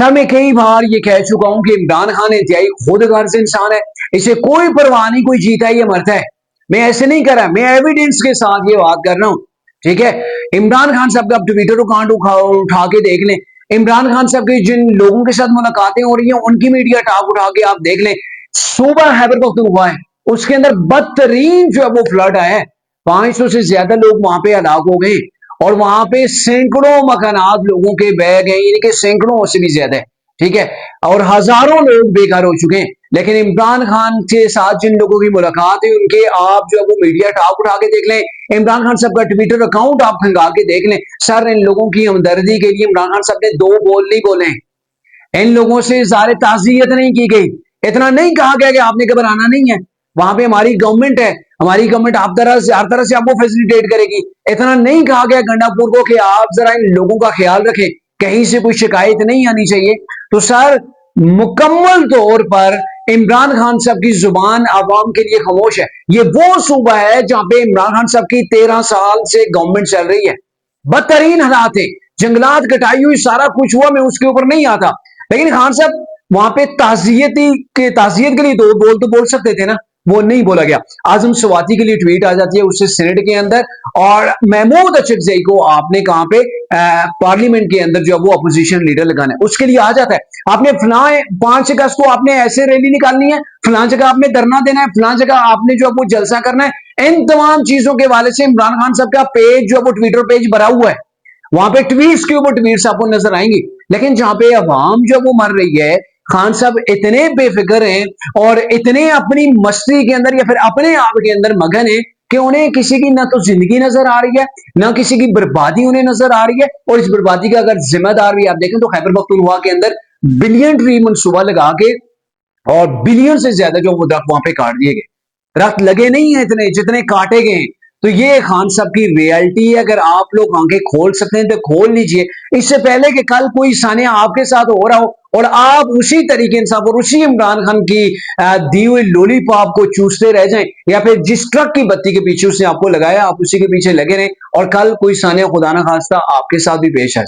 Sir मैं कई बार ये कह चुका हूं कि इमरान खान इंतहाई खुदगर्ज इंसान है, इसे कोई परवाह नहीं, कोई जीता है ये मरता है। मैं ऐसे नहीं कर रहा, मैं एविडेंस के साथ ये बात कर रहा हूं। ठीक है, इमरान खान साहब का आप ट्विटर अकाउंट उठा के देख लें। इमरान खान साहब के जिन लोगों के साथ मुलाकातें हो रही हैं उनकी मीडिया टाक उठा के आप देख लें। सुबह खैबर पख्तूनख्वा है, उसके अंदर बदतरीन जो है वो फ्लड आया है। 500 से ज्यादा लोग वहां पे हलाक हो गए और वहां पे सैकड़ों मकानात लोगों के बह गए, यानी कि सैकड़ों से भी ज्यादा है। ठीक है, और हजारों लोग बेघर हो चुके हैं। लेकिन इमरान खान के साथ जिन लोगों की मुलाकात है उनके आप जो है वो मीडिया टाक उठा के देख लें। इमरान खान साहब का ट्विटर अकाउंट आप खंगाल के देख लें। सर इन लोगों की हमदर्दी के लिए इमरान खान साहब ने दो बोल नहीं बोले, इन लोगों से इज़हार ताज़ियत नहीं की गई। इतना नहीं कहा गया कि आपने घबराना नहीं है, वहां पे हमारी गवर्नमेंट है, हमारी गवर्नमेंट आप हर तरह से आपको फैसिलिटेट करेगी। इतना नहीं कहा गया गंडापुर को कि आप जरा इन लोगों का ख्याल रखें, कहीं से कोई शिकायत नहीं आनी चाहिए। तो सर मुकम्मल तौर पर इमरान खान साहब की जुबान आवाम के लिए खामोश है। ये वो सूबा है जहां पे इमरान खान साहब की 13 साल से गवर्नमेंट चल रही है। बदतरीन हालात है, जंगलात कटाई हुई, सारा कुछ हुआ, मैं उसके ऊपर नहीं आता। लेकिन खान साहब वहां पे ताजियत के लिए दो बोल तो बोल सकते थे ना, वो नहीं बोला गया। आजम सवाती के लिए ट्वीट आ जाती है उससे सेनेट के अंदर, और महमूद अचकजई को आपने कहां पे पार्लियामेंट के अंदर जो वो अपोजिशन लीडर लगाना है उसके लिए आ जाता है। आपने फलां 5 अगस्त को आपने ऐसे रैली निकालनी है, फलां जगह आपने धरना देना है, फलां जगह आपने जो वो जलसा करना है। इन तमाम चीजों के हवाले से इमरान खान साहब का पेज जो वो ट्विटर पेज भरा हुआ है, वहां पे ट्वीट्स के ऊपर ट्वीट्स आपको नजर आएंगे। लेकिन जहां पे अवाम जो वो मर रही है, खान साहब इतने बेफिक्र हैं और इतने अपनी मस्ती के अंदर या फिर अपने आप के अंदर मगन है कि उन्हें किसी की ना तो जिंदगी नजर आ रही है, ना किसी की बर्बादी उन्हें नजर आ रही है। और इस बर्बादी का अगर जिम्मेदार भी आप देखें तो खैबर पख्तूनख्वा के अंदर बिलियन ट्री मनसूबा लगा के और बिलियन से ज्यादा जो वो दरख्त वहां पे काट दिए गए। दरख्त लगे नहीं है इतने जितने काटे गए। तो ये खान साहब की रियलिटी है। अगर आप लोग आंखें खोल सकते हैं तो खोल लीजिए, इससे पहले कि कल कोई सानिया आपके साथ हो रहा हो और आप उसी तरीके इंसाफ और उसी इमरान खान की दी हुई लोलीपॉप को चूसते रह जाएं, या फिर जिस ट्रक की बत्ती के पीछे उसने आपको लगाया आप उसी के पीछे लगे रहें और कल कोई सानिया खुदा ना खास्ता आपके साथ भी पेश आए।